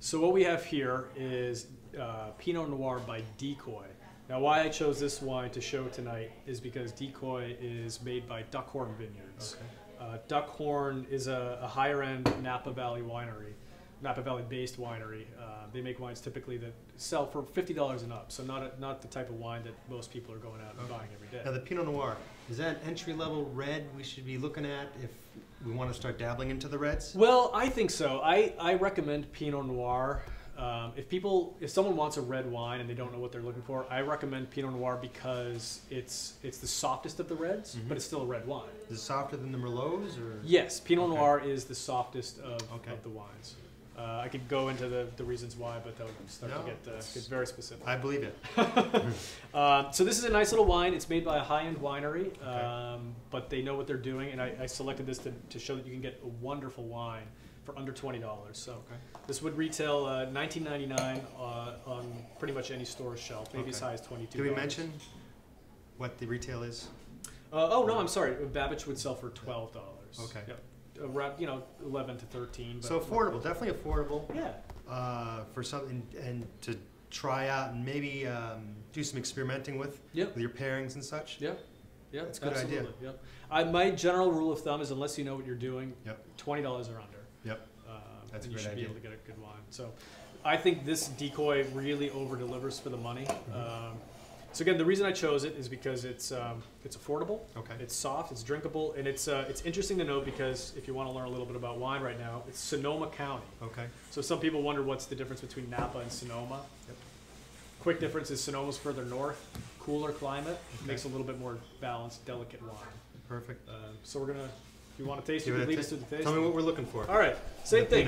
So what we have here is Pinot Noir by Decoy. Now, why I chose this wine to show tonight is because Decoy is made by Duckhorn Vineyards. Okay. Duckhorn is a higher-end Napa Valley winery, Napa Valley-based winery. They make wines typically that sell for $50 and up, so not the type of wine that most people are going out and buying every day. Now, the Pinot Noir, is that an entry-level red we should be looking at if we want to start dabbling into the reds? Well, I think so. I recommend Pinot Noir. If someone wants a red wine and they don't know what they're looking for, I recommend Pinot Noir because it's the softest of the reds, but it's still a red wine. Is it softer than the Merlots? Or? Yes, Pinot Noir is the softest of the wines. I could go into the reasons why, but that would start to get very specific. I believe it. So this is a nice little wine. It's made by a high-end winery, but they know what they're doing, and I selected this to show that you can get a wonderful wine for under $20. So this would retail $19.99 on pretty much any store shelf, maybe as high as $22. Did we mention what the retail is? Oh no, I'm sorry. Babbage would sell for $12. Okay. Yep. Around 11 to 13. But so affordable, definitely affordable. Yeah. For something and to try out and maybe do some experimenting with your pairings and such. Yeah. Yeah, that's a good idea. Yep. My general rule of thumb is unless you know what you're doing, $20 or under. Yep. That's a great idea. You should be able to get a good wine. So I think this Decoy really over delivers for the money. So again, the reason I chose it is because it's affordable, it's soft, it's drinkable, and it's interesting to note because if you want to learn a little bit about wine right now, it's Sonoma County. Okay. So some people wonder what's the difference between Napa and Sonoma. Yep. Quick difference is Sonoma's further north, cooler climate, makes a little bit more balanced, delicate wine. Perfect. So we're gonna. If you want to taste it, you can lead us to the taste. Tell me what we're looking for. All right, same thing.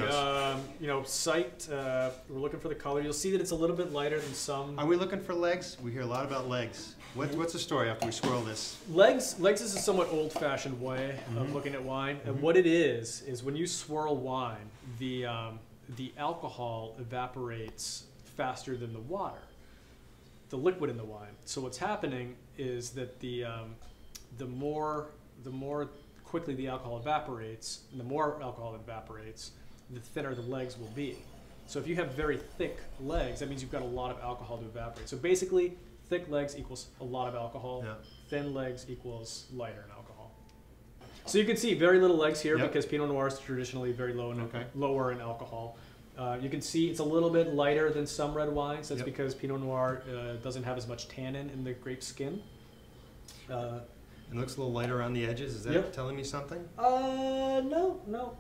Sight. We're looking for the color. You'll see that it's a little bit lighter than some. Are we looking for legs? We hear a lot about legs. What's the story after we swirl this? Legs is a somewhat old-fashioned way of looking at wine, and what it is when you swirl wine, the alcohol evaporates faster than the water, the liquid in the wine. So what's happening is that the more quickly the alcohol evaporates, and the more alcohol evaporates, the thinner the legs will be. So if you have very thick legs, that means you've got a lot of alcohol to evaporate. So basically, thick legs equals a lot of alcohol. Thin legs equals lighter in alcohol. So you can see very little legs here because Pinot Noir is traditionally very low in lower in alcohol. You can see it's a little bit lighter than some red wines. That's because Pinot Noir doesn't have as much tannin in the grape skin. It looks a little lighter around the edges. Is that telling me something? No.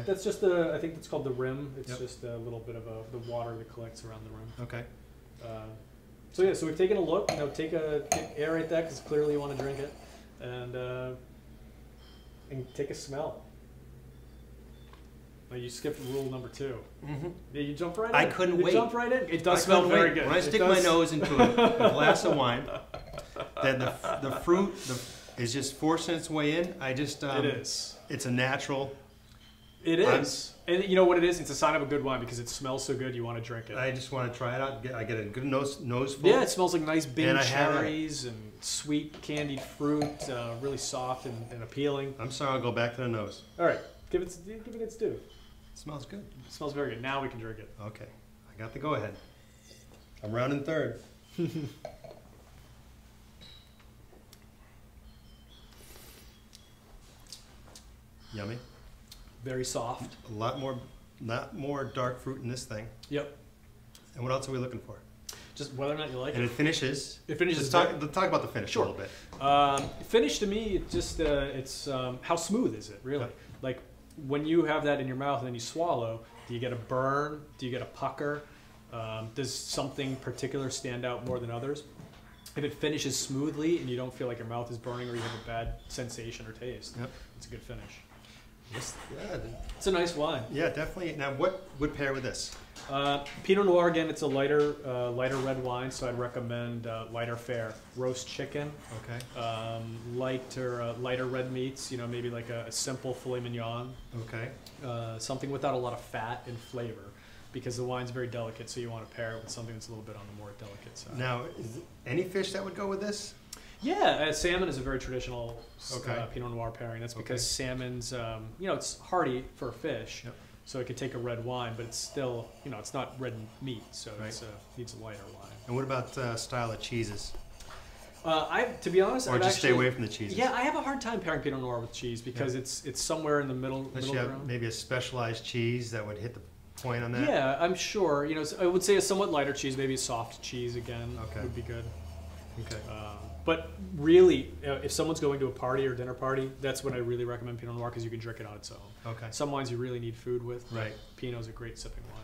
That's just I think that's called the rim. It's just a little bit of the water that collects around the rim. Okay. So we've taken a look. Take aerate that because clearly you want to drink it, and take a smell. Now you skipped rule number 2. Yeah, you jumped right in. I couldn't wait. Jump right in. It does smell very good. When I stick my nose into a glass of wine, then the fruit is just forcing its way in. It is. It's a natural. It is. And you know what it is? It's a sign of a good wine because it smells so good you want to drink it. I just want to try it out. I get a good noseful. Yeah, it smells like nice big cherries and sweet candied fruit, really soft and appealing. I'm sorry, I'll go back to the nose. All right, give it its due. It smells good. It smells very good. Now we can drink it. Okay, I got the go ahead. I'm rounding third. Yummy. Very soft. A lot more dark fruit in this thing. Yep. And what else are we looking for? Just whether or not you like it. And it finishes. It finishes. Let's talk about the finish a little bit. Finish to me, it's how smooth is it really? Like when you have that in your mouth and then you swallow, do you get a burn? Do you get a pucker? Does something particular stand out more than others? If it finishes smoothly and you don't feel like your mouth is burning or you have a bad sensation or taste, it's a good finish. Yes, it's a nice wine. Yeah, definitely. Now, what would pair with this? Pinot Noir, again, it's a lighter red wine, so I'd recommend lighter fare. Roast chicken. Okay. Lighter red meats. Maybe like a simple filet mignon. Okay. Something without a lot of fat and flavor, because the wine's very delicate, so you want to pair it with something that's a little bit on the more delicate side. Now, is any fish that would go with this? Yeah, salmon is a very traditional Pinot Noir pairing. That's because salmon's, it's hearty for a fish, So it could take a red wine, but it's still, you know, it's not red meat, so it needs a lighter wine. And what about style of cheeses? To be honest, or just stay away from the cheeses. Yeah, I have a hard time pairing Pinot Noir with cheese because it's somewhere in the middle. Unless you have maybe a specialized cheese that would hit the point on that. Yeah, I'm sure. You know, I would say a somewhat lighter cheese, maybe a soft cheese again would be good. Okay. But really, if someone's going to a party or dinner party, that's when I really recommend Pinot Noir because you can drink it on its own. Okay. Some wines you really need food with. Right. Pinot's a great sipping wine.